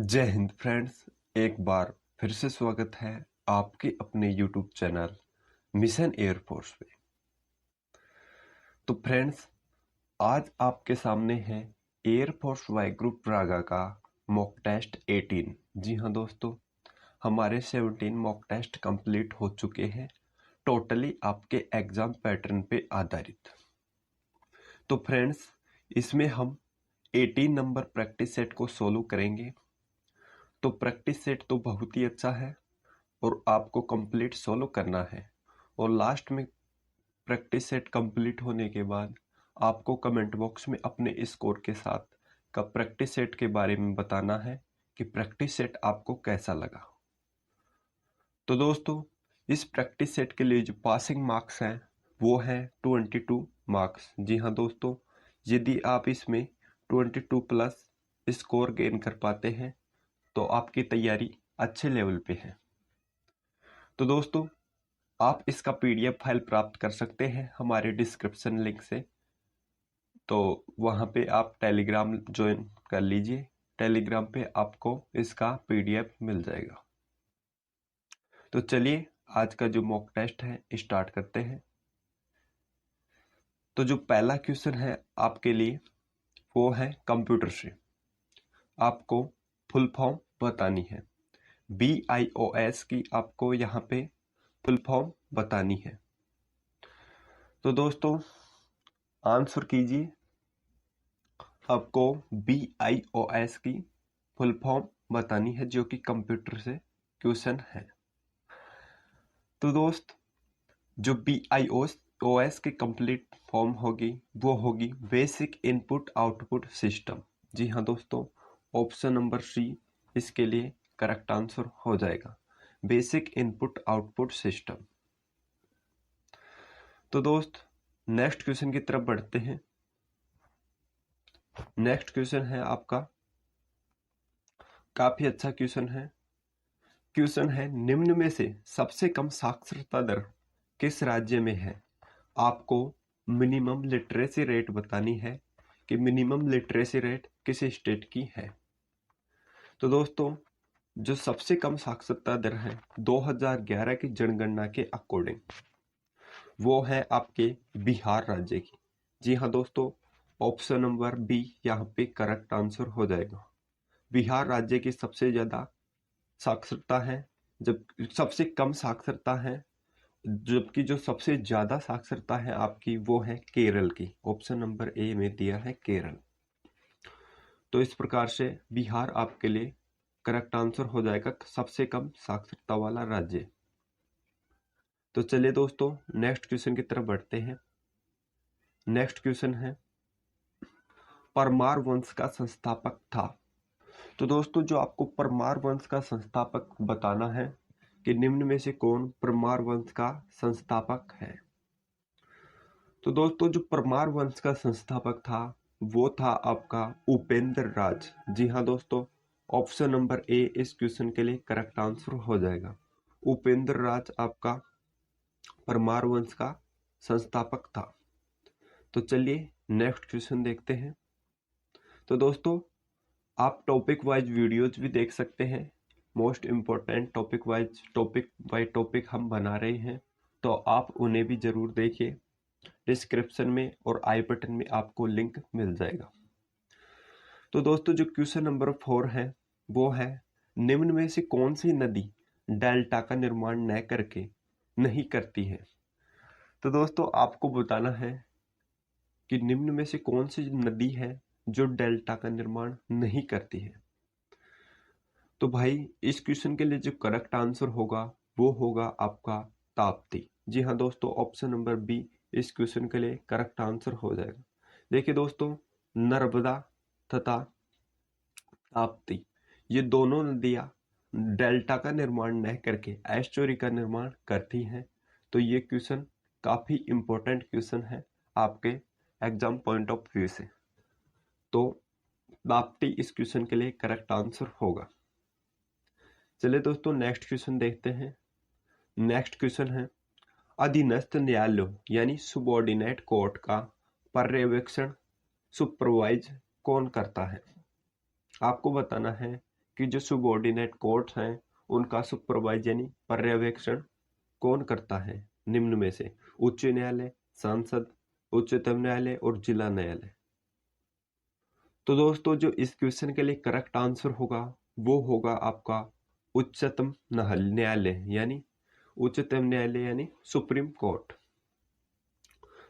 जय हिंद फ्रेंड्स। एक बार फिर से स्वागत है आपके अपने YouTube चैनल मिशन एयरफोर्स पे। तो फ्रेंड्स, आज आपके सामने है एयरफोर्स वाई ग्रुप प्रागा का मॉक टेस्ट 18। जी हाँ दोस्तों, हमारे 17 मॉक टेस्ट कंप्लीट हो चुके हैं, टोटली आपके एग्जाम पैटर्न पे आधारित। तो फ्रेंड्स, इसमें हम 18 नंबर प्रैक्टिस सेट को सोल्व करेंगे। तो प्रैक्टिस सेट तो बहुत ही अच्छा है और आपको कंप्लीट सोल्व करना है। और लास्ट में प्रैक्टिस सेट कंप्लीट होने के बाद आपको कमेंट बॉक्स में अपने स्कोर के साथ का प्रैक्टिस सेट के बारे में बताना है कि प्रैक्टिस सेट आपको कैसा लगा। तो दोस्तों, इस प्रैक्टिस सेट के लिए जो पासिंग मार्क्स हैं वो है 22 मार्क्स। जी हाँ दोस्तों, यदि आप इसमें 22 प्लस स्कोर गेन कर पाते हैं तो आपकी तैयारी अच्छे लेवल पे है। तो दोस्तों, आप इसका PDF फाइल प्राप्त कर सकते हैं हमारे डिस्क्रिप्शन लिंक से। तो वहाँ पे आप टेलीग्राम ज्वाइन कर लीजिए, टेलीग्राम पे आपको इसका PDF मिल जाएगा। तो चलिए आज का जो मॉक टेस्ट है स्टार्ट करते हैं। तो जो पहला क्वेश्चन है आपके लिए वो है कंप्यूटर से। आपको फुल फॉर्म बतानी है। BIOS की आपको यहाँ पे फुल फॉर्म बतानी है। तो दोस्तों आंसर कीजिए। आपको BIOS की फुल फॉर्म बतानी है जो कि कंप्यूटर से क्वेश्चन है। तो दोस्त, जो BIOS की कंप्लीट फॉर्म होगी वो होगी बेसिक इनपुट आउटपुट सिस्टम। जी हाँ दोस्तों, ऑप्शन नंबर C इसके लिए करेक्ट आंसर हो जाएगा, बेसिक इनपुट आउटपुट सिस्टम। तो दोस्त नेक्स्ट क्वेश्चन की तरफ बढ़ते हैं। नेक्स्ट क्वेश्चन है आपका, काफी अच्छा क्वेश्चन है। क्वेश्चन है निम्न में से सबसे कम साक्षरता दर किस राज्य में है। आपको मिनिमम लिटरेसी रेट बतानी है कि मिनिमम लिटरेसी रेट किस स्टेट की है। तो दोस्तों, जो सबसे कम साक्षरता दर है 2011 की जनगणना के अकॉर्डिंग वो है आपके बिहार राज्य की। जी हाँ दोस्तों, ऑप्शन नंबर B यहाँ पे करेक्ट आंसर हो जाएगा। बिहार राज्य की सबसे ज्यादा साक्षरता है, जब सबसे कम साक्षरता है, जबकि जो सबसे ज्यादा साक्षरता है आपकी वो है केरल की। ऑप्शन नंबर A में दिया है केरल। तो इस प्रकार से बिहार आपके लिए करेक्ट आंसर हो जाएगा, सबसे कम साक्षरता वाला राज्य। तो चलिए दोस्तों नेक्स्ट क्वेश्चन की तरफ बढ़ते हैं। नेक्स्ट क्वेश्चन है परमार वंश का संस्थापक था। तो दोस्तों, जो आपको परमार वंश का संस्थापक बताना है कि निम्न में से कौन परमार वंश का संस्थापक है। तो दोस्तों, जो परमार वंश का संस्थापक था वो था आपका उपेंद्र राज। जी हाँ दोस्तों, ऑप्शन नंबर A इस क्वेश्चन के लिए करेक्ट आंसर हो जाएगा। उपेंद्र राज आपका परमार वंश का संस्थापक था। तो चलिए नेक्स्ट क्वेश्चन देखते हैं। तो दोस्तों, आप टॉपिक वाइज वीडियोज भी देख सकते हैं। Most important topic by topic हम बना रहे हैं, तो आप उन्हें भी जरूर देखिए। डिस्क्रिप्शन में और आई बटन में आपको लिंक मिल जाएगा। तो दोस्तों, जो क्वेश्चन नंबर 4 है वो है निम्न में से कौन सी नदी डेल्टा का निर्माण न करके नहीं करती है। तो दोस्तों, आपको बताना है कि निम्न में से कौन सी नदी है जो डेल्टा का निर्माण नहीं करती है। तो भाई, इस क्वेश्चन के लिए जो करेक्ट आंसर होगा वो होगा आपका ताप्ती। जी हाँ दोस्तों, ऑप्शन नंबर B इस क्वेश्चन के लिए करेक्ट आंसर हो जाएगा। देखिए दोस्तों, नर्मदा तथा ताप्ती ये दोनों नदियां डेल्टा का निर्माण न करके एस्चुरी का निर्माण करती हैं। तो ये क्वेश्चन काफी इंपॉर्टेंट क्वेश्चन है आपके एग्जाम पॉइंट ऑफ व्यू से। तो ताप्ती इस क्वेश्चन के लिए करेक्ट आंसर होगा। चलिए दोस्तों नेक्स्ट क्वेश्चन देखते हैं। नेक्स्ट क्वेश्चन है अधीनस्थ न्यायालयों यानी सुबॉर्डिनेट कोर्ट का पर्यवेक्षण सुपरवाइज कौन करता है। आपको बताना है कि जो सबॉर्डिनेट कोर्ट्स हैं उनका सुपरवाइज यानी पर्यवेक्षण कौन करता है निम्न में से? उच्च न्यायालय, सांसद, उच्चतम न्यायालय और जिला न्यायालय। तो दोस्तों जो इस क्वेश्चन के लिए करेक्ट आंसर होगा वो होगा आपका उच्चतम न्यायालय यानी उच्चतम न्यायालय यानी सुप्रीम कोर्ट।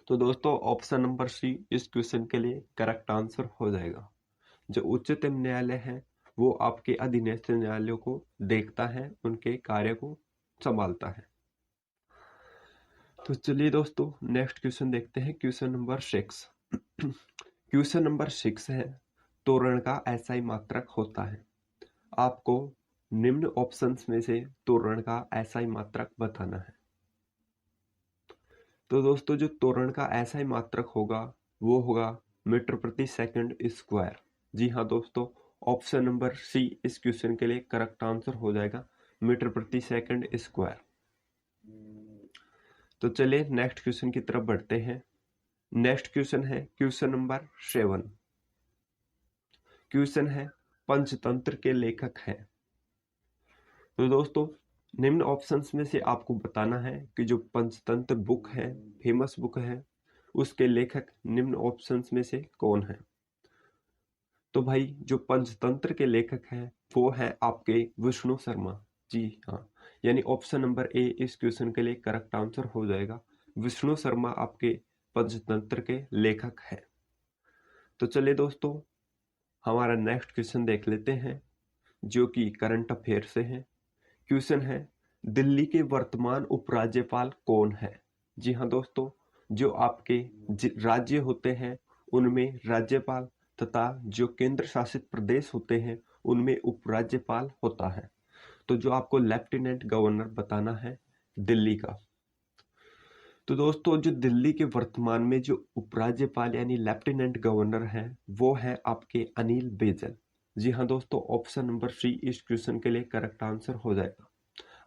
तो दोस्तों ऑप्शन नंबर सी इस क्वेश्चन के लिए करेक्ट आंसर हो जाएगा। जो उच्चतम न्यायालय है वो आपके अधीनस्थ न्यायालयों को देखता है, उनके कार्य को संभालता है। तो चलिए दोस्तों नेक्स्ट क्वेश्चन देखते हैं, क्वेश्चन नंबर 6। क्वेश्चन नंबर 6 है, तोरण का एसआई मात्रक होता है। आपको निम्न ऑप्शंस में से तोरण का एसआई मात्रक बताना है। तो दोस्तों जो तोरण का एसआई मात्रक होगा वो होगा मीटर प्रति सेकंड स्क्वायर। जी हाँ दोस्तों, ऑप्शन नंबर सी इस क्वेश्चन के लिए करेक्ट आंसर हो जाएगा, मीटर प्रति सेकंड स्क्वायर। तो चलिए नेक्स्ट क्वेश्चन की तरफ बढ़ते हैं। नेक्स्ट क्वेश्चन है क्वेश्चन नंबर 7। क्वेश्चन है पंचतंत्र के लेखक हैं। तो दोस्तों निम्न ऑप्शंस में से आपको बताना है कि जो पंचतंत्र बुक है, फेमस बुक है, उसके लेखक निम्न ऑप्शंस में से कौन है? तो भाई जो पंचतंत्र के लेखक हैं वो है आपके विष्णु शर्मा। जी हाँ, यानी ऑप्शन नंबर ए इस क्वेश्चन के लिए करेक्ट आंसर हो जाएगा। विष्णु शर्मा आपके पंचतंत्र के लेखक है। तो चलिए दोस्तों हमारा नेक्स्ट क्वेश्चन देख लेते हैं जो कि करंट अफेयर से है। क्वेश्चन है दिल्ली के वर्तमान उपराज्यपाल कौन है? जी हाँ दोस्तों, जो आपके राज्य होते हैं उनमें राज्यपाल तथा जो केंद्र शासित प्रदेश होते हैं उनमें उपराज्यपाल होता है। तो जो आपको लेफ्टिनेंट गवर्नर बताना है दिल्ली का। तो दोस्तों जो दिल्ली के वर्तमान में जो उपराज्यपाल यानी लेफ्टिनेंट गवर्नर हैं वो है आपके अनिल बैजल। जी हाँ दोस्तों, ऑप्शन नंबर सी इस क्वेश्चन के लिए करेक्ट आंसर हो जाएगा।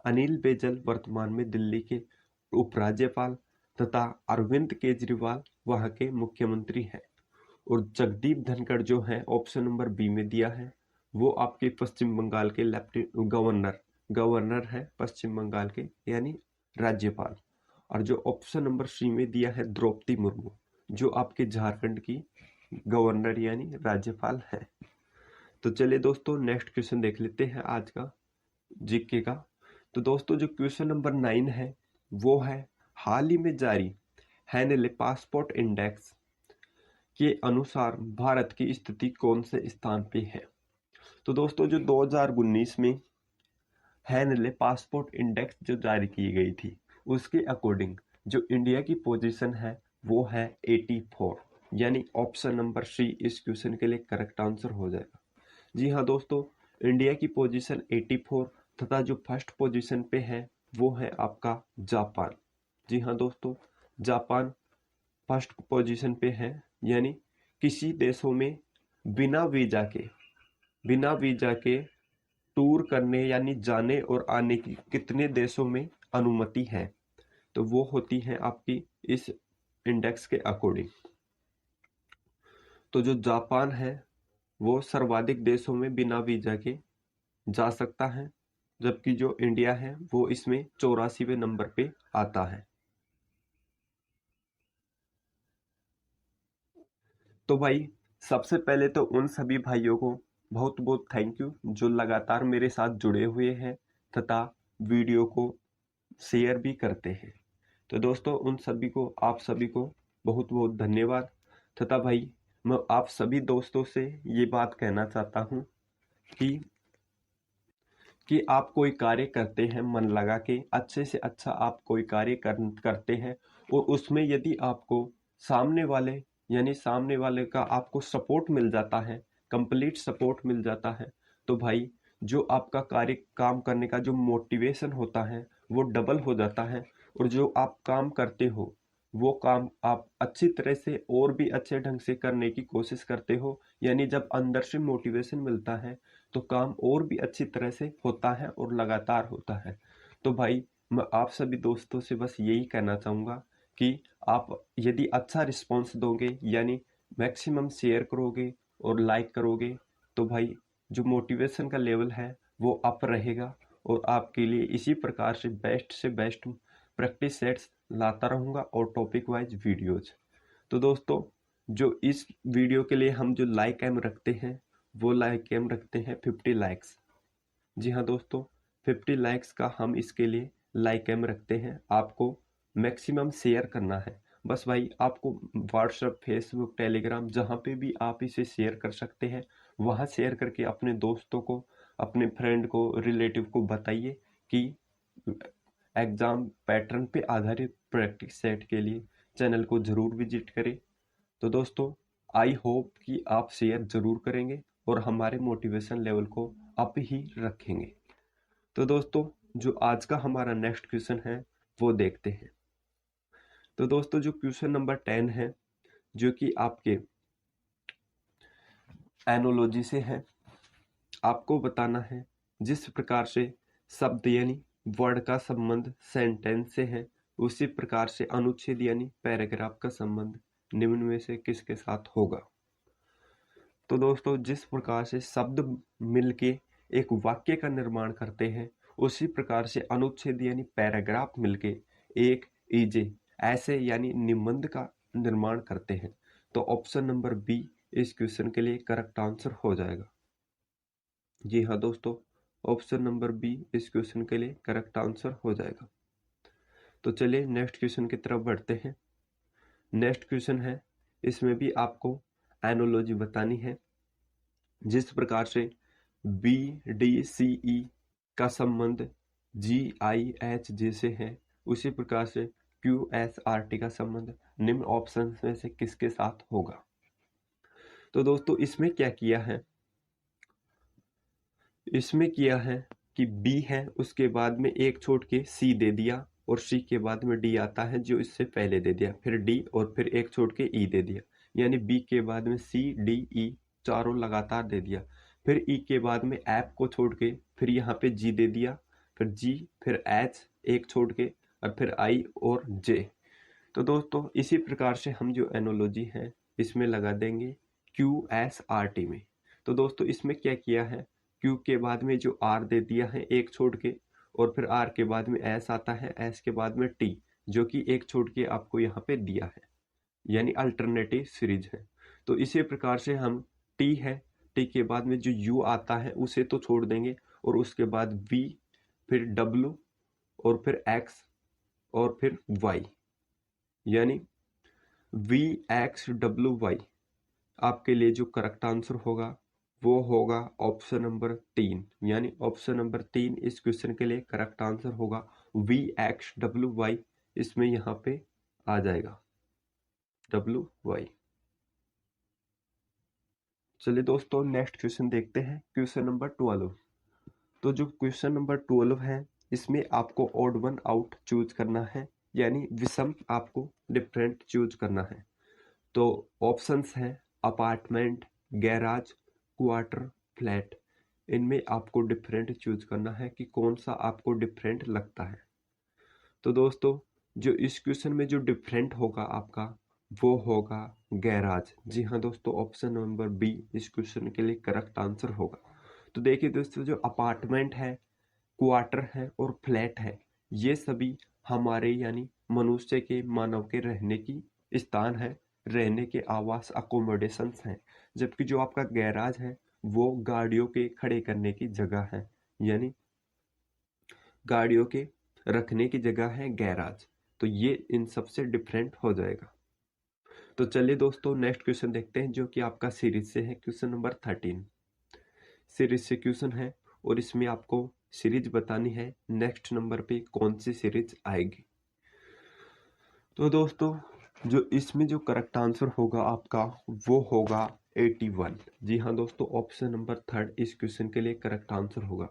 अनिल बैजल वर्तमान में दिल्ली के उपराज्यपाल तथा अरविंद केजरीवाल वहां के मुख्यमंत्री हैं। और जगदीप धनखड़ जो है ऑप्शन नंबर बी में दिया है वो आपके पश्चिम बंगाल के गवर्नर है पश्चिम बंगाल के यानी राज्यपाल। और जो ऑप्शन नंबर सी में दिया है द्रौपदी मुर्मू जो आपके झारखंड की गवर्नर यानी राज्यपाल है। तो चलिए दोस्तों नेक्स्ट क्वेश्चन देख लेते हैं आज का जीके का। तो दोस्तों जो क्वेश्चन नंबर 9 है वो है हाल ही में जारी हैनले पासपोर्ट इंडेक्स के अनुसार भारत की स्थिति कौन से स्थान पे है? तो दोस्तों जो 2019 में हैनले पासपोर्ट इंडेक्स जो जारी की गई थी उसके अकॉर्डिंग जो इंडिया की पोजीशन है वो है 84, यानी ऑप्शन नंबर सी इस क्वेश्चन के लिए करेक्ट आंसर हो जाएगा। जी हाँ दोस्तों, इंडिया की पोजीशन 84 तथा जो फर्स्ट पोजीशन पे है वो है आपका जापान। जी हाँ दोस्तों, जापान फर्स्ट पोजीशन पे है, यानी किसी देशों में बिना वीजा के टूर करने यानी जाने और आने की कितने देशों में अनुमति है, तो वो होती है आपकी इस इंडेक्स के अकॉर्डिंग। तो जो जापान है वो सर्वाधिक देशों में बिना वीजा के जा सकता है, जबकि जो इंडिया है वो इसमें 84वें नंबर पे आता है। तो भाई सबसे पहले तो उन सभी भाइयों को बहुत बहुत थैंक यू जो लगातार मेरे साथ जुड़े हुए हैं तथा वीडियो को शेयर भी करते हैं। तो दोस्तों उन सभी को आप सभी को बहुत बहुत धन्यवाद। तथा भाई मैं आप सभी दोस्तों से ये बात कहना चाहता हूँ कि आप कोई कार्य करते हैं मन लगा के, अच्छे से अच्छा आप कोई कार्य करते हैं और उसमें यदि आपको सामने वाले का आपको सपोर्ट मिल जाता है, कंप्लीट सपोर्ट मिल जाता है, तो भाई जो आपका कार्य काम करने का जो मोटिवेशन होता है वो डबल हो जाता है। और जो आप काम करते हो वो काम आप अच्छी तरह से और भी अच्छे ढंग से करने की कोशिश करते हो, यानी जब अंदर से मोटिवेशन मिलता है तो काम और भी अच्छी तरह से होता है और लगातार होता है। तो भाई मैं आप सभी दोस्तों से बस यही कहना चाहूँगा कि आप यदि अच्छा रिस्पॉन्स दोगे यानी मैक्सिमम शेयर करोगे और लाइक करोगे तो भाई जो मोटिवेशन का लेवल है वो अप रहेगा और आपके लिए इसी प्रकार से बेस्ट प्रैक्टिस सेट्स लाता रहूँगा और टॉपिक वाइज वीडियोज। तो दोस्तों, जो इस वीडियो के लिए हम जो लाइक एम रखते हैं वो लाइक एम रखते हैं 50 लाइक्स। जी हाँ दोस्तों, 50 लाइक्स का हम इसके लिए लाइक एम रखते हैं। आपको मैक्सिमम शेयर करना है। बस भाई आपको व्हाट्सएप, फेसबुक, टेलीग्राम जहाँ पे भी आप इसे शेयर कर सकते हैं वहाँ शेयर करके अपने दोस्तों को, अपने फ्रेंड को, रिलेटिव को बताइए कि एग्जाम पैटर्न पे आधारित प्रैक्टिस सेट के लिए चैनल को ज़रूर विजिट करें। तो दोस्तों, आई होप कि आप शेयर ज़रूर करेंगे और हमारे मोटिवेशन लेवल को अप ही रखेंगे। तो दोस्तों, जो आज का हमारा नेक्स्ट क्वेश्चन है वो देखते हैं। तो दोस्तों, जो क्वेश्चन नंबर 10 है जो कि आपके एनोलॉजी से है, आपको बताना है जिस प्रकार से शब्द यानी वर्ड का संबंध सेंटेंस से है उसी प्रकार से अनुच्छेद यानी पैराग्राफ का संबंध निम्न में से किसके साथ होगा। तो दोस्तों, जिस प्रकार से शब्द मिलके एक वाक्य का निर्माण करते हैं उसी प्रकार से अनुच्छेद यानी पैराग्राफ मिलके एक ईजे ऐसे यानी निबंध का निर्माण करते हैं। तो ऑप्शन नंबर बी इस क्वेश्चन के लिए करेक्ट आंसर हो जाएगा। जी हाँ दोस्तों, ऑप्शन नंबर बी इस क्वेश्चन के लिए करेक्ट आंसर हो जाएगा। तो चलिए नेक्स्ट क्वेश्चन की तरफ बढ़ते हैं। नेक्स्ट क्वेश्चन है, इसमें भी आपको एनोलॉजी बतानी है। जिस प्रकार से बी डी सी ई का संबंध जी आई एच जे से है उसी प्रकार से क्यू एस आर टी का संबंध निम्न ऑप्शन में से किसके साथ होगा। तो दोस्तों, इसमें क्या किया है, इसमें किया है कि बी है उसके बाद में एक छोड़ के सी दे दिया और सी के बाद में डी आता है जो इससे पहले दे दिया, फिर डी और फिर एक छोड़ के ई दे दिया, यानी बी के बाद में सी डी ई चारों लगातार दे दिया। फिर ई के बाद में ऐप को छोड़ के फिर यहाँ पे जी दे दिया, फिर जी, फिर एच एक छोड़ के और फिर आई और जे। तो दोस्तों, इसी प्रकार से हम जो एनोलॉजी है इसमें लगा देंगे क्यू एस आर टी में। तो दोस्तों, इसमें क्या किया है, क्यू के बाद में जो आर दे दिया है एक छोड़ के और फिर आर के बाद में एस आता है, एस के बाद में टी जो कि एक छोड़ के आपको यहाँ पे दिया है, यानी अल्टरनेटिव सीरीज है। तो इसी प्रकार से हम टी है, टी के बाद में जो यू आता है उसे तो छोड़ देंगे और उसके बाद वी, फिर डब्ल्यू और फिर एक्स और फिर वाई, यानी वी एक्स डब्ल्यू वाई। आपके लिए जो करेक्ट आंसर होगा वो होगा ऑप्शन नंबर 3, यानी ऑप्शन नंबर 3 इस क्वेश्चन के लिए करेक्ट आंसर होगा वी एक्स डब्ल्यू वाई। इसमें यहाँ पे आ जाएगा डब्ल्यू वाई। चलिए दोस्तों, नेक्स्ट क्वेश्चन देखते हैं, क्वेश्चन नंबर 12। तो जो क्वेश्चन नंबर 12 है इसमें आपको ऑड वन आउट चूज करना है, यानी विषम आपको डिफरेंट चूज करना है। तो ऑप्शंस हैं अपार्टमेंट, गैराज, क्वार्टर, फ्लैट। इनमें आपको डिफरेंट चूज करना है कि कौन सा आपको डिफरेंट लगता है। तो दोस्तों, जो इस क्वेश्चन में जो डिफरेंट होगा आपका वो होगा गैराज। जी हाँ दोस्तों, ऑप्शन नंबर बी इस क्वेश्चन के लिए करेक्ट आंसर होगा। तो देखिए दोस्तों, जो अपार्टमेंट है, क्वार्टर है और फ्लैट है, ये सभी हमारे यानी मनुष्य के, मानव के रहने की स्थान है, रहने के आवास अकोमोडेशंस हैं। जबकि जो आपका गैराज है वो गाड़ियों के खड़े करने की जगह है, यानी गाड़ियों के रखने की जगह है गैराज। तो ये इन सबसे डिफरेंट हो जाएगा। तो चलिए दोस्तों, नेक्स्ट क्वेश्चन देखते हैं जो कि आपका सीरीज से है, क्वेश्चन नंबर 13। सीरीज से क्वेश्चन है और इसमें आपको सीरीज बतानी है नेक्स्ट नंबर पे कौन सी सीरीज आएगी। तो दोस्तों, जो इसमें जो करेक्ट आंसर होगा आपका वो होगा 81। जी हाँ दोस्तों, ऑप्शन नंबर 3 इस क्वेश्चन के लिए करेक्ट आंसर होगा।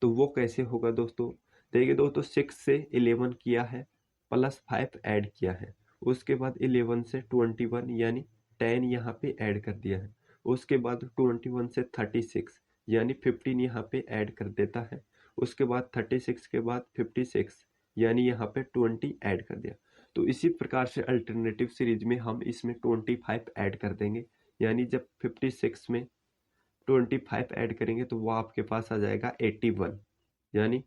तो वो कैसे होगा दोस्तों, देखिए दोस्तों, 6 से 11 किया है, प्लस 5 ऐड किया है, उसके बाद 11 से 21 यानी 10 यहाँ पे ऐड कर दिया है, उसके बाद 21 से 36 यानी 15 यहाँ पे ऐड कर देता है, उसके बाद 36 के बाद 56 यानी यहाँ पे 20 ऐड कर दिया। तो इसी प्रकार से अल्टरनेटिव सीरीज में हम इसमें 25 ऐड कर देंगे, यानी जब 56 में 25 ऐड करेंगे तो वो आपके पास आ जाएगा 81, यानी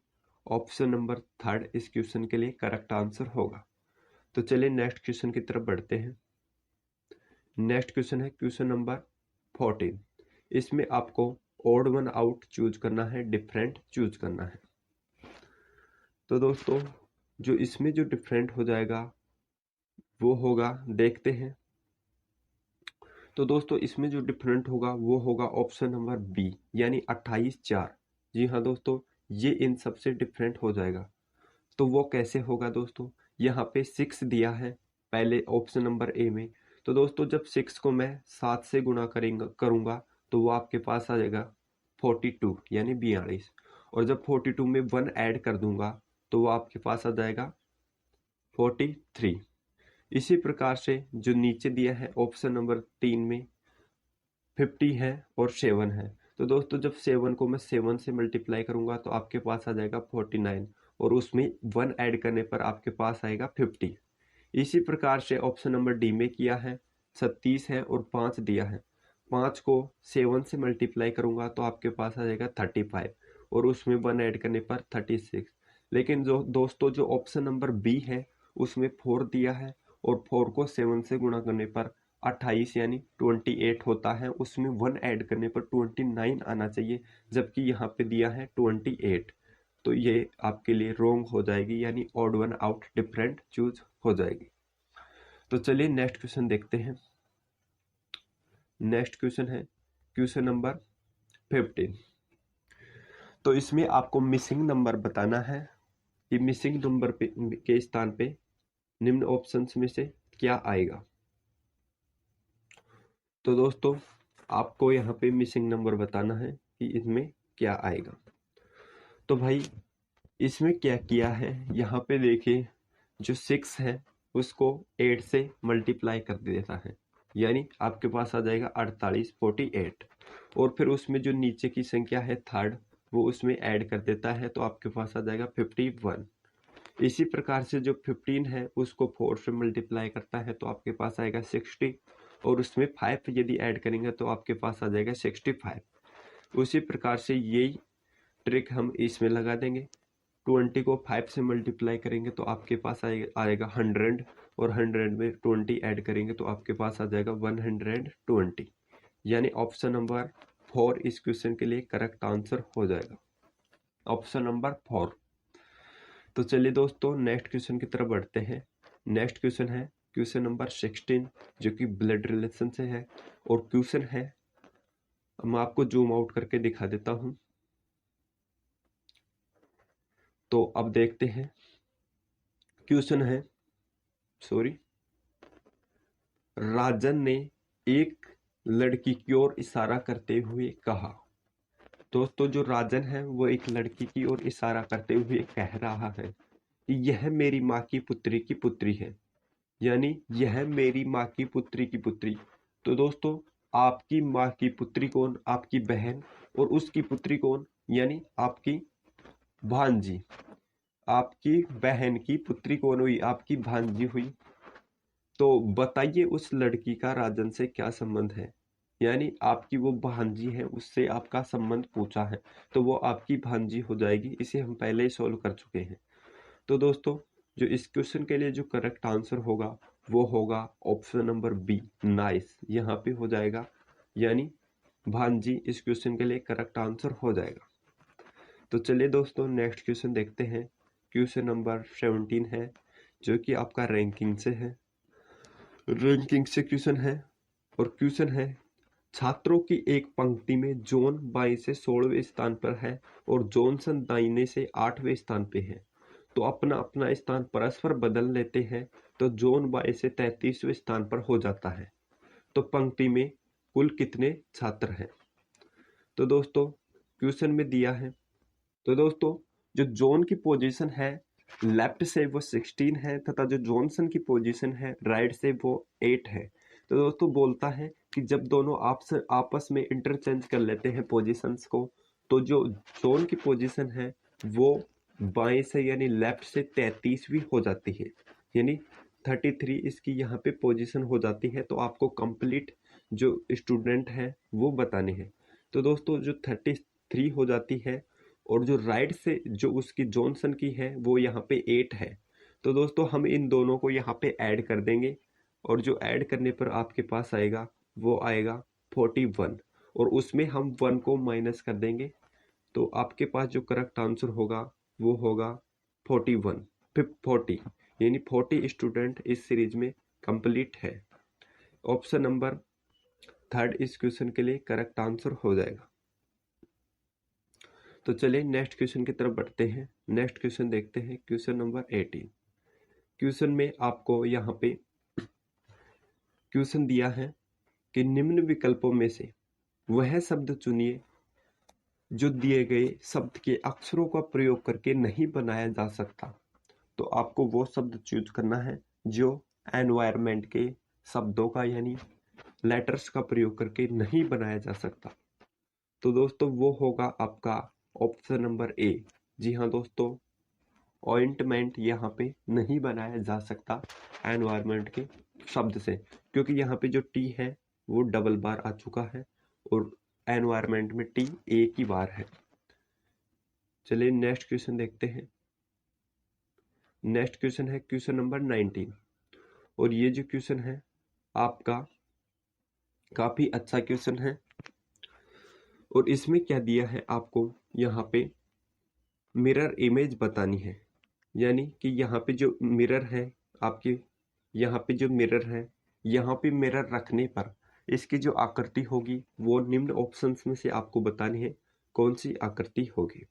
ऑप्शन नंबर थर्ड इस क्वेश्चन के लिए करेक्ट आंसर होगा। तो चलिए नेक्स्ट क्वेश्चन की तरफ बढ़ते हैं। नेक्स्ट क्वेश्चन है क्वेश्चन नंबर 14। इसमें आपको ऑड वन आउट चूज करना है, डिफरेंट चूज करना है। तो दोस्तों जो इसमें जो डिफरेंट हो जाएगा वो होगा, देखते हैं। तो दोस्तों इसमें जो डिफरेंट होगा वो होगा ऑप्शन नंबर बी, यानी 28/4। जी हाँ दोस्तों, ये इन सबसे डिफरेंट हो जाएगा। तो वो कैसे होगा दोस्तों, यहाँ पे 6 दिया है पहले ऑप्शन नंबर ए में। तो दोस्तों जब 6 को मैं 7 से गुणा करूंगा तो वो आपके पास आ जाएगा 42, यानी 42। और जब 42 में 1 ऐड कर दूंगा तो वो आपके पास आ जाएगा 43। इसी प्रकार से जो नीचे दिया है ऑप्शन नंबर 3 में 50 है और 7 है। तो दोस्तों जब 7 को मैं 7 से मल्टीप्लाई करूंगा तो आपके पास आ जाएगा 49, और उसमें 1 ऐड करने पर आपके पास आएगा 50। इसी प्रकार से ऑप्शन नंबर डी में किया है, 37 है और 5 दिया है। 5 को 7 से मल्टीप्लाई करूंगा तो आपके पास आ जाएगा 35, और उसमें 1 ऐड करने पर 36। लेकिन जो दोस्तों जो ऑप्शन नंबर बी है उसमें 4 दिया है, और 4 को 7 से गुणा करने पर 28 यानी 28 होता है। उसमें 1 ऐड करने पर 29 आना चाहिए, जबकि यहाँ पे दिया है 28। तो ये आपके लिए रॉन्ग हो जाएगी, यानी odd one out different choose हो जाएगी। तो चलिए नेक्स्ट क्वेश्चन देखते हैं। नेक्स्ट क्वेश्चन है क्वेश्चन नंबर 15। तो इसमें आपको मिसिंग नंबर बताना है कि मिसिंग नंबर के स्थान पे निम्न ऑप्शंस में से क्या आएगा। तो दोस्तों आपको यहाँ पे मिसिंग नंबर बताना है कि इसमें क्या आएगा। तो भाई इसमें क्या किया है, यहाँ पे देखिए जो 6 है उसको 8 से मल्टीप्लाई कर देता है, यानी आपके पास आ जाएगा 48, 48। और फिर उसमें जो नीचे की संख्या है थर्ड, वो उसमें ऐड कर देता है तो आपके पास आ जाएगा 51। इसी प्रकार से जो 15 है उसको 4 से मल्टीप्लाई करता है तो आपके पास आएगा 60, और उसमें 5 यदि ऐड करेंगे तो आपके पास आ जाएगा 65। उसी प्रकार से यही ट्रिक हम इसमें लगा देंगे। 20 को 5 से मल्टीप्लाई करेंगे तो आपके पास आएगा 100, और 100 में 20 ऐड करेंगे तो आपके पास आ जाएगा 120, यानी ऑप्शन नंबर 4 इस क्वेश्चन के लिए करेक्ट आंसर हो जाएगा, ऑप्शन नंबर 4। तो चलिए दोस्तों नेक्स्ट क्वेश्चन की तरफ बढ़ते हैं। नेक्स्ट क्वेश्चन है क्वेश्चन नंबर 16, जो कि ब्लड रिलेशन से है। और क्वेश्चन है, मैं आपको जूम आउट करके दिखा देता हूं। तो अब देखते हैं क्वेश्चन है, सॉरी, राजन ने एक लड़की की ओर इशारा करते हुए कहा। दोस्तों जो राजन है वो एक लड़की की ओर इशारा करते हुए कह रहा है कि यह मेरी माँ की पुत्री की पुत्री है, यानी यह मेरी माँ की पुत्री की पुत्री। तो दोस्तों आपकी माँ की पुत्री कौन, आपकी बहन, और उसकी पुत्री कौन, यानी आपकी भांजी। आपकी बहन की पुत्री कौन हुई, आपकी भांजी हुई। तो बताइए उस लड़की का राजन से क्या संबंध है, यानी आपकी वो भांजी है, उससे आपका संबंध पूछा है, तो वो आपकी भांजी हो जाएगी। इसे हम पहले ही सॉल्व कर चुके हैं। तो दोस्तों जो इस क्वेश्चन के लिए जो करेक्ट आंसर होगा वो होगा ऑप्शन नंबर बी, नाइस, यहाँ पे हो जाएगा, यानी भांजी इस क्वेश्चन के लिए करेक्ट आंसर हो जाएगा। तो चलिए दोस्तों नेक्स्ट क्वेश्चन देखते हैं। क्वेश्चन नंबर 17 है, जो कि आपका रैंकिंग से है। रैंकिंग से क्वेश्चन है, और क्वेश्चन है, छात्रों की एक पंक्ति में जॉन बाएं से 16वें स्थान पर है और जॉनसन दाहिने से 8वें स्थान पे है। तो अपना अपना स्थान परस्पर बदल लेते हैं तो जॉन बाएं से 33वें स्थान पर हो जाता है। तो पंक्ति में कुल कितने छात्र हैं। तो दोस्तों क्वेश्चन में दिया है, तो दोस्तों जो जॉन की पोजीशन है लेफ्ट से वो 16 है, तथा जो जॉनसन की पोजीशन है राइट से वो 8 है। तो दोस्तों बोलता है कि जब दोनों आपस में इंटरचेंज कर लेते हैं पोजीशंस को, तो जो जॉन की पोजीशन है वो बाएं से यानी लेफ्ट से 33वीं हो जाती है, यानी 33 इसकी यहाँ पे पोजीशन हो जाती है। तो आपको कंप्लीट जो स्टूडेंट है वो बताने हैं। तो दोस्तों जो 33 हो जाती है, और जो राइट से जो उसकी जॉनसन की है वो यहाँ पे 8 है। तो दोस्तों हम इन दोनों को यहाँ पे ऐड कर देंगे, और जो ऐड करने पर आपके पास आएगा वो आएगा 41, और उसमें हम 1 को माइनस कर देंगे। तो आपके पास जो करेक्ट आंसर होगा वो होगा 41, 40, यानी 40 स्टूडेंट इस सीरीज में कंप्लीट है। ऑप्शन नंबर 3 इस क्वेश्चन के लिए करेक्ट आंसर हो जाएगा। तो चलिए नेक्स्ट क्वेश्चन की तरफ बढ़ते हैं। नेक्स्ट क्वेश्चन देखते हैं, क्वेश्चन नंबर 18। क्वेश्चन में आपको यहाँ पे क्वेश्चन दिया है कि निम्न विकल्पों में से वह शब्द चुनिए जो दिए गए शब्द के अक्षरों का प्रयोग करके नहीं बनाया जा सकता। तो आपको वो शब्द चूज करना है जो एनवायरमेंट के शब्दों का यानी लेटर्स का प्रयोग करके नहीं बनाया जा सकता। तो दोस्तों वो होगा आपका ऑप्शन नंबर ए। जी हाँ दोस्तों, ऑइंटमेंट यहाँ पे नहीं बनाया जा सकता एनवायरमेंट के शब्द से, क्योंकि यहाँ पे जो टी है वो डबल बार आ चुका है, और एनवायरमेंट में टी एक ही बार है। चलिए नेक्स्ट क्वेश्चन देखते हैं। नेक्स्ट क्वेश्चन है क्वेश्चन नंबर 19, और ये जो क्वेश्चन है आपका काफी अच्छा क्वेश्चन है। और इसमें क्या दिया है, आपको यहाँ पे मिरर इमेज बतानी है, यानी कि यहाँ पे जो मिरर है आपके, यहाँ पे जो मिरर है, यहाँ पे मिरर रखने पर इसकी जो आकृति होगी वो निम्न ऑप्शंस में से आपको बतानी है कौन सी आकृति होगी।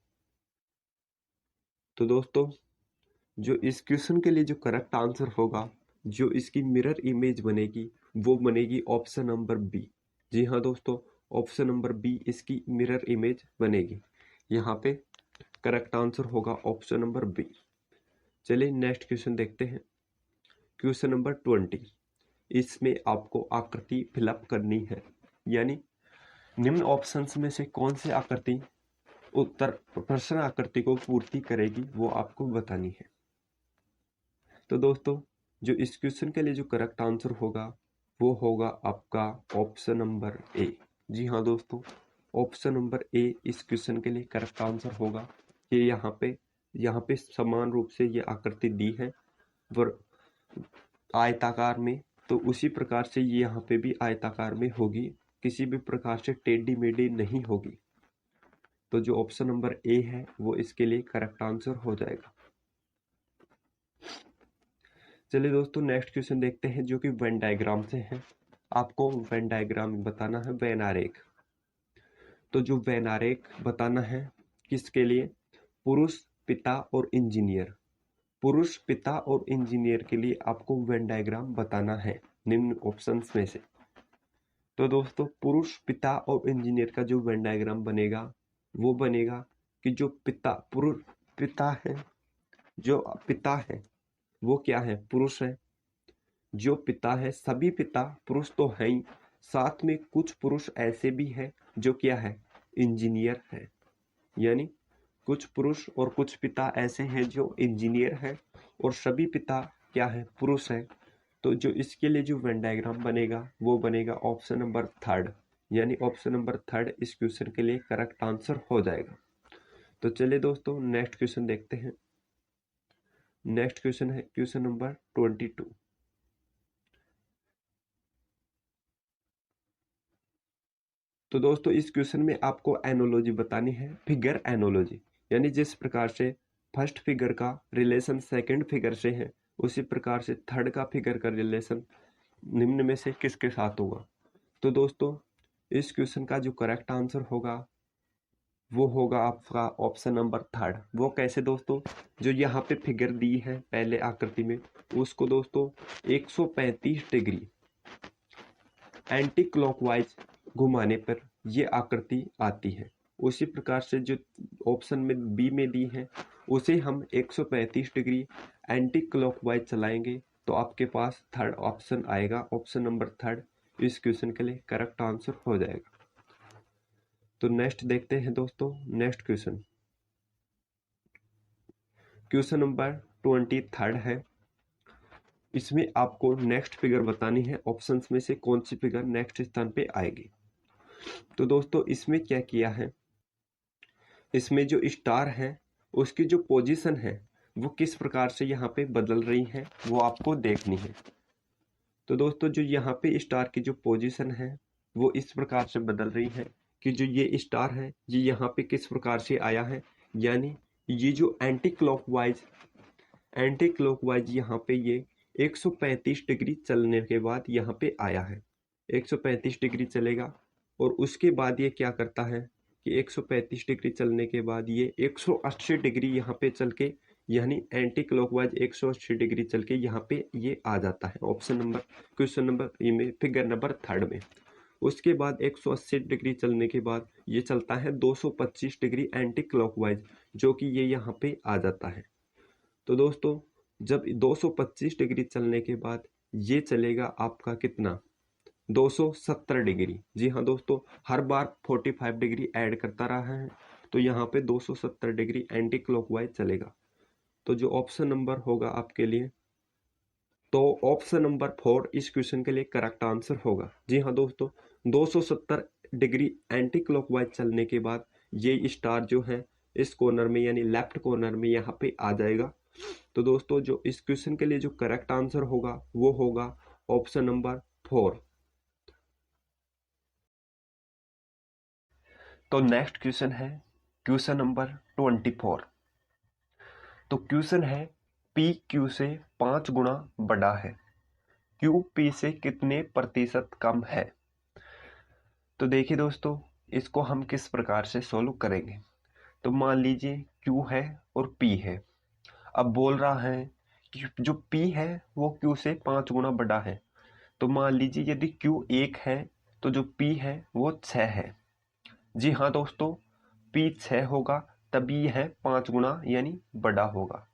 तो दोस्तों जो इस क्वेश्चन के लिए जो करेक्ट आंसर होगा, जो इसकी मिरर इमेज बनेगी वो बनेगी ऑप्शन नंबर बी। जी हाँ दोस्तों, ऑप्शन नंबर बी इसकी मिरर इमेज बनेगी। यहाँ पे करेक्ट आंसर होगा ऑप्शन नंबर बी। चलिए नेक्स्ट क्वेश्चन देखते हैं, क्वेश्चन नंबर 20। इसमें आपको आकृति फिलअप करनी है, यानी निम्न ऑप्शंस में से कौन सी आकृति उत्तर प्रश्न आकृति को पूर्ति करेगी वो आपको बतानी है। तो दोस्तों जो इस क्वेश्चन के लिए जो करेक्ट आंसर होगा वो होगा आपका ऑप्शन नंबर ए। जी हाँ दोस्तों, ऑप्शन नंबर ए इस क्वेश्चन के लिए करेक्ट आंसर होगा। ये यहाँ पे समान रूप से ये आकृति दी है और आयताकार में, तो उसी प्रकार से ये यहाँ पे भी आयताकार में होगी, किसी भी प्रकार से टेढ़ी मेढ़ी नहीं होगी। तो जो ऑप्शन नंबर ए है वो इसके लिए करेक्ट आंसर हो जाएगा। चलिए दोस्तों नेक्स्ट क्वेश्चन देखते हैं, जो कि वेन डायग्राम से है। आपको वेन डायग्राम बताना है, वेन आरेख। तो जो वेन आरेख बताना है किसके लिए, पुरुष, पिता और इंजीनियर। पुरुष, पिता और इंजीनियर के लिए आपको वेन डायग्राम बताना है निम्न ऑप्शंस में से। तो दोस्तों पुरुष, पिता और इंजीनियर का जो वेन डायग्राम बनेगा वो बनेगा कि जो पिता है, जो पिता है वो क्या है, पुरुष है। जो पिता है, सभी पिता पुरुष तो है ही, साथ में कुछ पुरुष ऐसे भी हैं जो क्या है, इंजीनियर है। यानी कुछ पुरुष और कुछ पिता ऐसे हैं जो इंजीनियर हैं, और सभी पिता क्या है, पुरुष है। तो जो इसके लिए जो वेन डायग्राम बनेगा वो बनेगा ऑप्शन नंबर 3, यानी ऑप्शन नंबर 3 इस क्वेश्चन के लिए करेक्ट आंसर हो जाएगा। तो चलिए दोस्तों नेक्स्ट क्वेश्चन देखते हैं। नेक्स्ट क्वेश्चन है क्वेश्चन नंबर 22। तो दोस्तों इस क्वेश्चन में आपको एनोलॉजी बतानी है, फिगर एनोलॉजी, यानी जिस प्रकार से फर्स्ट फिगर का रिलेशन सेकंड फिगर से है, उसी प्रकार से थर्ड का फिगर का रिलेशन निम्न में से किसके साथ होगा। तो दोस्तों इस क्वेश्चन का जो करेक्ट आंसर होगा वो होगा आपका ऑप्शन नंबर 3। वो कैसे दोस्तों, जो यहाँ पे फिगर दी है पहले आकृति में, उसको दोस्तों 135 डिग्री एंटी क्लॉकवाइज घुमाने पर ये आकृति आती है। उसी प्रकार से जो ऑप्शन में बी में दी है उसे हम 135 डिग्री एंटी क्लॉकवाइज चलाएंगे तो आपके पास थर्ड ऑप्शन आएगा, ऑप्शन नंबर 3 इस क्वेश्चन के लिए करेक्ट आंसर हो जाएगा। तो नेक्स्ट देखते हैं दोस्तों, नेक्स्ट क्वेश्चन, क्वेश्चन नंबर 23 है। इसमें आपको नेक्स्ट फिगर बतानी है, ऑप्शंस में से कौन सी फिगर नेक्स्ट स्थान पे आएगी। तो दोस्तों इसमें क्या किया है, इसमें जो स्टार है उसकी जो पोजीशन है वो किस प्रकार से यहाँ पे बदल रही है वो आपको देखनी है। तो दोस्तों जो यहाँ पे स्टार की जो पोजीशन है वो इस प्रकार से बदल रही है कि जो ये स्टार है ये यहाँ पे किस प्रकार से आया है, यानी ये जो एंटी क्लॉकवाइज यहाँ पे ये 135 डिग्री चलने के बाद यहाँ पे आया है। 135 डिग्री चलेगा और उसके बाद ये क्या करता है कि 135 डिग्री चलने के बाद ये 180 डिग्री यहाँ पे चल के, यानी एंटी क्लॉकवाइज 180 डिग्री चल के यहाँ पे ये आ जाता है क्वेश्चन नंबर में फिगर नंबर 3 में। उसके बाद 180 डिग्री चलने के बाद ये चलता है 225 डिग्री एंटी क्लॉकवाइज, जो कि ये यहाँ पे आ जाता है। तो दोस्तों जब 225 डिग्री चलने के बाद ये चलेगा आपका कितना, 270 डिग्री। जी हाँ दोस्तों, हर बार 45 डिग्री ऐड करता रहा है, तो यहाँ पे 270 डिग्री एंटी क्लॉकवाइज चलेगा। तो जो ऑप्शन नंबर होगा आपके लिए, तो ऑप्शन नंबर 4 इस क्वेश्चन के लिए करेक्ट आंसर होगा। जी हाँ दोस्तों, 270 डिग्री एंटी क्लॉकवाइज चलने के बाद ये स्टार जो है इस कॉर्नर में यानी लेफ्ट कॉर्नर में यहाँ पे आ जाएगा। तो दोस्तों जो इस क्वेश्चन के लिए जो करेक्ट आंसर होगा वो होगा ऑप्शन नंबर 4। तो नेक्स्ट क्वेश्चन है क्वेश्चन नंबर 24। तो क्वेश्चन है P Q से 5 गुना बड़ा है, Q P से कितने प्रतिशत कम है। तो देखिए दोस्तों इसको हम किस प्रकार से सोल्व करेंगे। तो मान लीजिए Q है और P है। अब बोल रहा है कि जो P है वो Q से 5 गुना बड़ा है। तो मान लीजिए यदि Q 1 है तो जो P है वो 6 है। जी हाँ दोस्तों, P 6 होगा तभी यह 5 गुना यानी बड़ा होगा।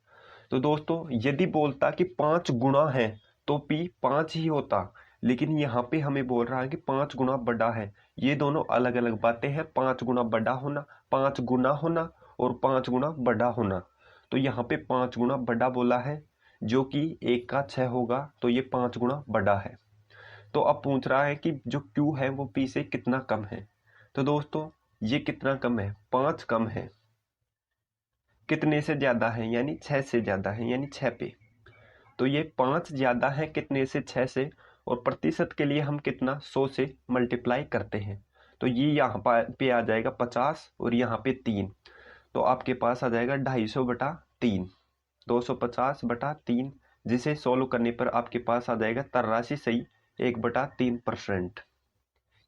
तो दोस्तों यदि बोलता कि 5 गुना है तो P 5 ही होता, लेकिन यहाँ पे हमें बोल रहा है कि 5 गुना बड़ा है। ये दोनों अलग अलग बातें हैं, 5 गुना बड़ा होना, 5 गुना होना और 5 गुना बड़ा होना। तो यहाँ पे 5 गुना बड़ा बोला है, जो कि 1 का 6 होगा, तो ये 5 गुना बड़ा है। तो अब पूछ रहा है कि जो Q है वो P से कितना कम है। तो दोस्तों ये कितना कम है, 5 कम है। कितने से ज्यादा है, यानी 6 से ज्यादा है, यानी 6 पे। तो ये 5 ज्यादा है कितने से, 6 से। और प्रतिशत के लिए हम कितना, 100 से मल्टीप्लाई करते हैं। तो ये यहाँ पे आ जाएगा 50 और यहाँ पे 3। तो आपके पास आ जाएगा 250/3, 250/3, जिसे सोल्व करने पर आपके पास आ जाएगा तरराशि सही 1/3%।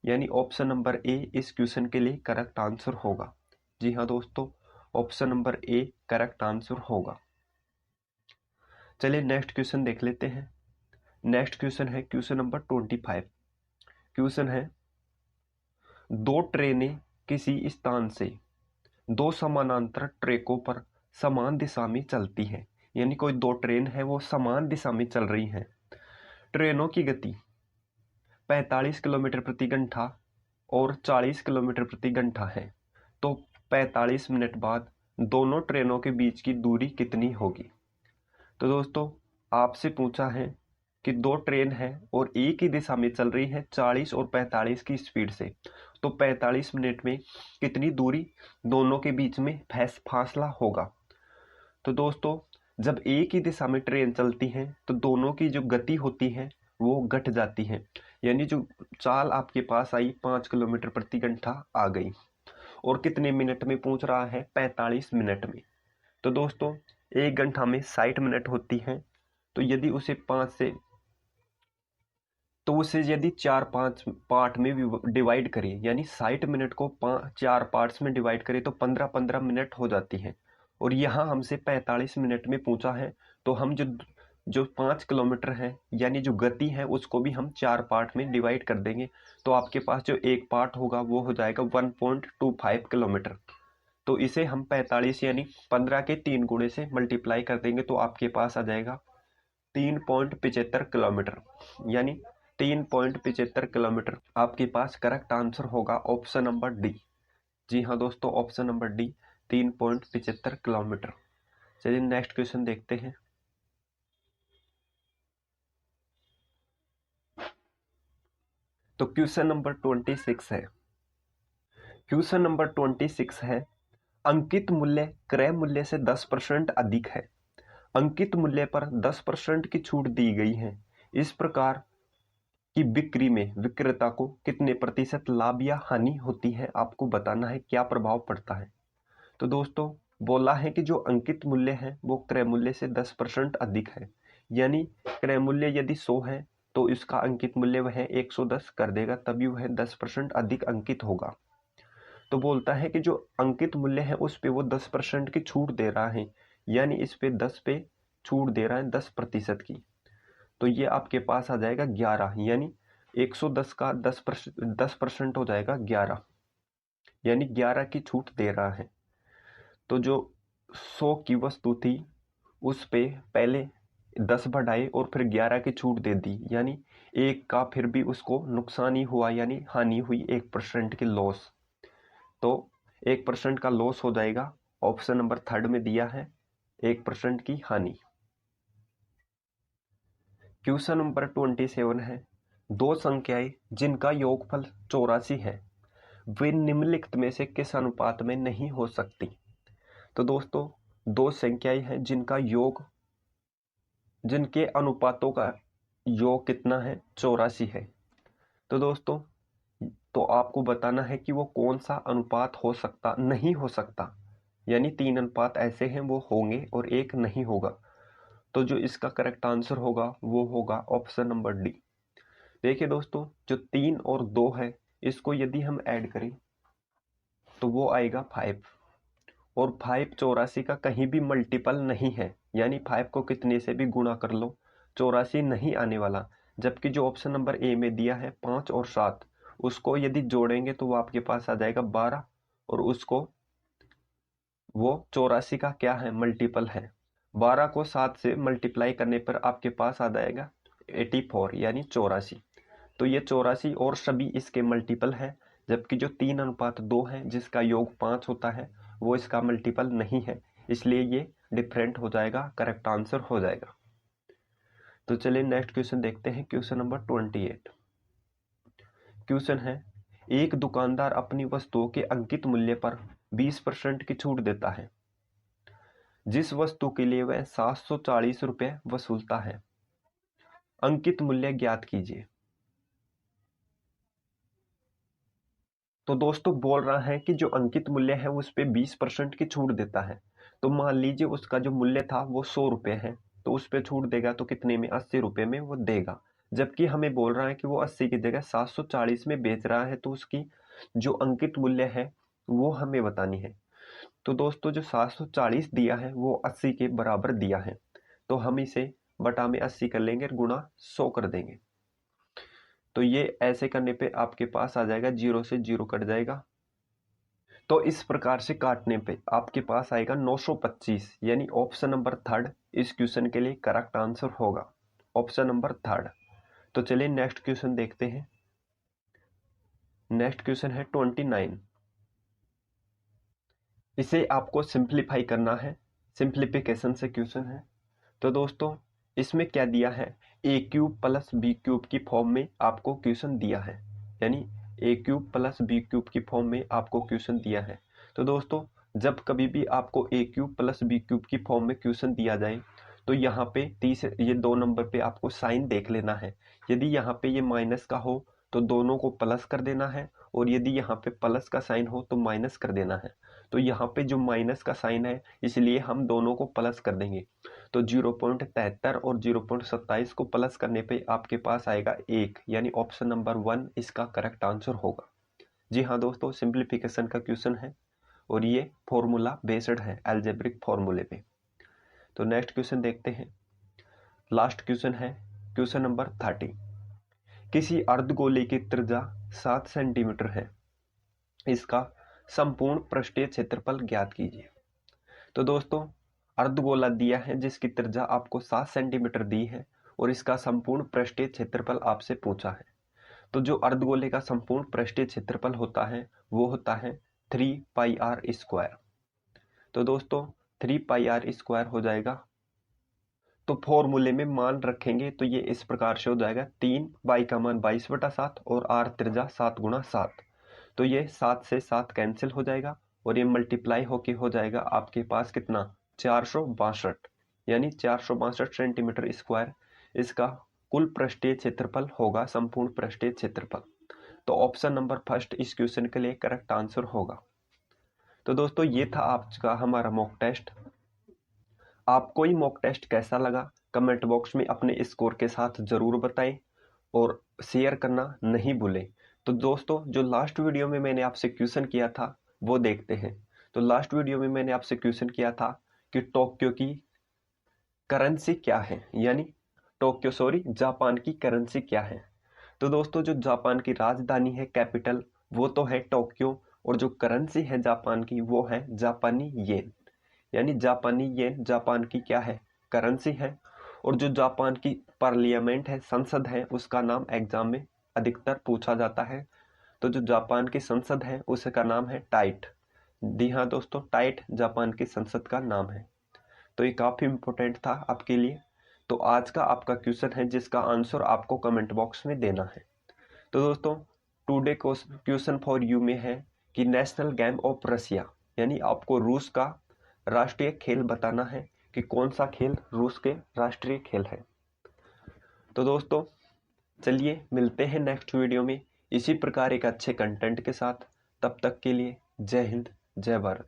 यानी ऑप्शन नंबर ए इस क्वेश्चन के लिए करेक्ट आंसर होगा। जी हाँ दोस्तों, option number A correct answer होगा। चलिए नेक्स्ट क्वेश्चन देख लेते हैं। नेक्स्ट क्वेश्चन है क्वेश्चन नंबर 25। क्वेश्चन है, दो ट्रेनें किसी स्थान से दो समानांतर ट्रैकों पर समान दिशा में चलती हैं। यानी कोई दो ट्रेन है वो समान दिशा में चल रही हैं। ट्रेनों की गति 45 किलोमीटर प्रति घंटा और 40 किलोमीटर प्रति घंटा है। तो 45 मिनट बाद दोनों ट्रेनों के बीच की दूरी कितनी होगी। तो दोस्तों आपसे पूछा है कि दो ट्रेन है और एक ही दिशा में चल रही है 40 और 45 की स्पीड से, तो 45 मिनट में कितनी दूरी दोनों के बीच में फासला होगा। तो दोस्तों जब एक ही दिशा में ट्रेन चलती है तो दोनों की जो गति होती है वो घट जाती है। यानी जो चाल आपके पास आई 5 किलोमीटर प्रति घंटा आ गई, और कितने मिनट में पूछ रहा है, 45 मिनट में। तो दोस्तों 1 घंटा में 60 मिनट होती है। तो यदि उसे 5 से तो उसे यदि 4-5 पार्ट में डिवाइड करें, यानी 60 मिनट को 4 पार्ट्स में डिवाइड करें तो 15-15 मिनट हो जाती है। और यहाँ हमसे 45 मिनट में पूछा है, तो हम जो जो 5 किलोमीटर है यानी जो गति है उसको भी हम 4 पार्ट में डिवाइड कर देंगे। तो आपके पास जो एक पार्ट होगा वो हो जाएगा 1.25 किलोमीटर। तो इसे हम 45 यानी 15 के 3 गुणे से मल्टीप्लाई कर देंगे, तो आपके पास आ जाएगा 3.75 किलोमीटर। यानी 3.75 किलोमीटर आपके पास करेक्ट आंसर होगा ऑप्शन नंबर डी। जी हाँ दोस्तों, ऑप्शन नंबर डी 3.75 किलोमीटर। चलिए नेक्स्ट क्वेश्चन देखते हैं। तो क्वेश्चन नंबर 26 है। क्वेश्चन नंबर 26 है, अंकित मूल्य क्रय मूल्य से 10% अधिक है। अंकित मूल्य पर 10% की छूट दी गई है। इस प्रकार की बिक्री में विक्रेता को कितने प्रतिशत लाभ या हानि होती है, आपको बताना है क्या प्रभाव पड़ता है। तो दोस्तों बोला है कि जो अंकित मूल्य है वो क्रय मूल्य से 10% अधिक है, यानी क्रय मूल्य यदि 100 है तो इसका अंकित मूल्य वह 110 कर देगा, तभी वह 10% अधिक अंकित होगा। तो बोलता है कि जो अंकित मूल्य है उस पे वो 10% की छूट दे रहा है, यानी इस पे 10 पे छूट दे रहा है 10% की। तो ये आपके पास आ जाएगा 11, यानी 110 का 10% हो जाएगा 11, यानी 11 की छूट दे रहा है। तो जो 100 की वस्तु थी उस पे पहले 10 बढ़ाए और फिर 11 की छूट दे दी, यानी एक का फिर भी उसको नुकसान ही हुआ, यानी हानि हुई 1% की लॉस। तो 1% का लॉस हो जाएगा, ऑप्शन नंबर 3 में दिया है 1% की हानि। क्वेश्चन नंबर 27 है, दो संख्याएं जिनका योगफल 84 है वे निम्नलिखित में से किस अनुपात में नहीं हो सकती। तो दोस्तों दो संख्याएं हैं जिनका योग, जिनके अनुपातों का योग कितना है, 84 है। तो दोस्तों तो आपको बताना है कि वो कौन सा अनुपात हो सकता, नहीं हो सकता, यानी 3 अनुपात ऐसे हैं वो होंगे और एक नहीं होगा। तो जो इसका करेक्ट आंसर होगा वो होगा ऑप्शन नंबर डी। देखिए दोस्तों जो 3 और 2 है इसको यदि हम ऐड करें तो वो आएगा 5, और 5 84 का कहीं भी मल्टीपल नहीं है, यानी 5 को कितने से भी गुणा कर लो 84 नहीं आने वाला। जबकि जो ऑप्शन नंबर ए में दिया है 5 और 7, उसको यदि जोड़ेंगे तो वो आपके पास आ जाएगा 12, और उसको वो 84 का क्या है, मल्टीपल है। 12 को 7 से मल्टीप्लाई करने पर आपके पास आ जाएगा 84, यानी 84। तो ये 84 और सभी इसके मल्टीपल है, जबकि जो 3:2 है जिसका योग 5 होता है वो इसका मल्टीपल नहीं है, इसलिए ये डिफरेंट हो जाएगा, करेक्ट आंसर हो जाएगा। तो चलिए नेक्स्ट क्वेश्चन देखते हैं, क्वेश्चन नंबर 28। क्वेश्चन है, एक दुकानदार अपनी वस्तुओं के अंकित मूल्य पर 20% की छूट देता है। जिस वस्तु के लिए वह 740 रुपये वसूलता है, अंकित मूल्य ज्ञात कीजिए। तो दोस्तों बोल रहा है कि जो अंकित मूल्य है उस पे 20% की छूट देता है। तो मान लीजिए उसका जो मूल्य था वो 100 रुपये है, तो उस पे छूट देगा तो कितने में, 80 रुपये में वो देगा। जबकि हमें बोल रहा है कि वो 80 की जगह 740 में बेच रहा है, तो उसकी जो अंकित मूल्य है वो हमें बतानी है। तो दोस्तों जो 740 दिया है वो 80 के बराबर दिया है, तो हम इसे बटा में 80 कर लेंगे, गुणा 100 कर देंगे। तो ये ऐसे करने पे आपके पास आ जाएगा, 0 से 0 कट जाएगा। तो इस प्रकार से काटने पे आपके पास आएगा 925, यानी ऑप्शन नंबर 3 इस क्वेश्चन के लिए करेक्ट आंसर होगा, ऑप्शन नंबर 3। तो चलिए नेक्स्ट क्वेश्चन देखते हैं। नेक्स्ट क्वेश्चन है 29। इसे आपको सिंप्लीफाई करना है, सिंप्लीफिकेशन से क्वेश्चन है। तो दोस्तों इसमें क्या दिया है, ए क्यूब प्लस बी क्यूब की फॉर्म में आपको क्वेश्चन दिया है, यानी ए क्यूब प्लस बी क्यूब की फॉर्म में आपको क्वेश्चन दिया है। तो दोस्तों जब कभी भी आपको ए क्यूब प्लस बी क्यूब की फॉर्म में क्वेश्चन दिया जाए तो यहाँ पे ये 2 नंबर पे आपको साइन देख लेना है। यदि यहाँ पे ये माइनस का हो तो दोनों को प्लस कर देना है, और यदि यहाँ पे प्लस का साइन हो तो माइनस कर देना है। तो यहाँ पे जो माइनस का साइन है इसलिए हम दोनों को प्लस कर देंगे। तो 0.73 और 0.27 को प्लस करने पे आपके पास आएगा 1, यानी ऑप्शन नंबर 1 इसका करेक्ट आंसर होगा। जी हाँ दोस्तों सिंप्लीफिकेशन का क्वेश्चन है और ये फॉर्मूला बेस्ड है अलजेब्रिक फॉर्मूले पे। तो नेक्स्ट क्वेश्चन देखते हैं, लास्ट क्वेश्चन है क्वेश्चन नंबर 30। किसी अर्धगोले की त्रिज्या 7 सेंटीमीटर है, इसका संपूर्ण पृष्ठीय क्षेत्रफल ज्ञात कीजिए। तो दोस्तों अर्धगोला दिया है जिसकी त्रिज्या आपको 7 सेंटीमीटर दी है और इसका संपूर्ण पृष्ठीय क्षेत्रफल आपसे पूछा है। तो जो अर्धगोले का संपूर्ण पृष्ठीय क्षेत्रफल होता है वो होता है 3πr²। तो दोस्तों 3πr² हो जाएगा, तो फॉर्मूले में मान रखेंगे तो ये इस प्रकार से हो जाएगा, 3 y का मान 22/7 और r त्रिज्या 7 × 7। तो ये 7 से 7 कैंसिल हो जाएगा और ये मल्टीप्लाई होके हो जाएगा आपके पास कितना 462, यानी 462 सेंटीमीटर स्क्वायर इसका कुल पृष्ठीय क्षेत्रफल होगा, संपूर्ण पृष्ठीय क्षेत्रफल। तो ऑप्शन नंबर फर्स्ट इस क्वेश्चन के लिए करेक्ट आंसर होगा। तो दोस्तों ये था आपका हमारा मॉक टेस्ट। आपको ये मॉक टेस्ट कैसा लगा कमेंट बॉक्स में अपने स्कोर के साथ जरूर बताएं और शेयर करना नहीं भूलें। तो दोस्तों जो लास्ट वीडियो में मैंने आपसे क्वेश्चन किया था वो देखते हैं। तो लास्ट वीडियो में मैंने आपसे क्वेश्चन किया था कि टोक्यो की करेंसी क्या है, यानी जापान की करेंसी क्या है। तो दोस्तों जो जापान की राजधानी है, कैपिटल, वो तो है टोक्यो, और जो करेंसी है जापान की वो है जापानी येन, यानी जापानी येन जापान की क्या है, करेंसी है। और जो जापान की पार्लियामेंट है, संसद है, उसका नाम एग्जाम में अधिकतर पूछा जाता है। तो जो जापान की संसद है उसका नाम है टाइट। जी हाँ दोस्तों, टाइट जापान की संसद का नाम है। तो ये काफी इंपॉर्टेंट था आपके लिए। तो आज का आपका क्वेश्चन है जिसका आंसर आपको कमेंट बॉक्स में देना है। तो दोस्तों टुडे क्वेश्चन फॉर यू में है कि नेशनल गेम ऑफ रसिया, यानी आपको रूस का राष्ट्रीय खेल बताना है कि कौन सा खेल रूस के राष्ट्रीय खेल है। तो दोस्तों चलिए मिलते हैं नेक्स्ट वीडियो में इसी प्रकार एक अच्छे कंटेंट के साथ। तब तक के लिए जय हिंद, जय भारत।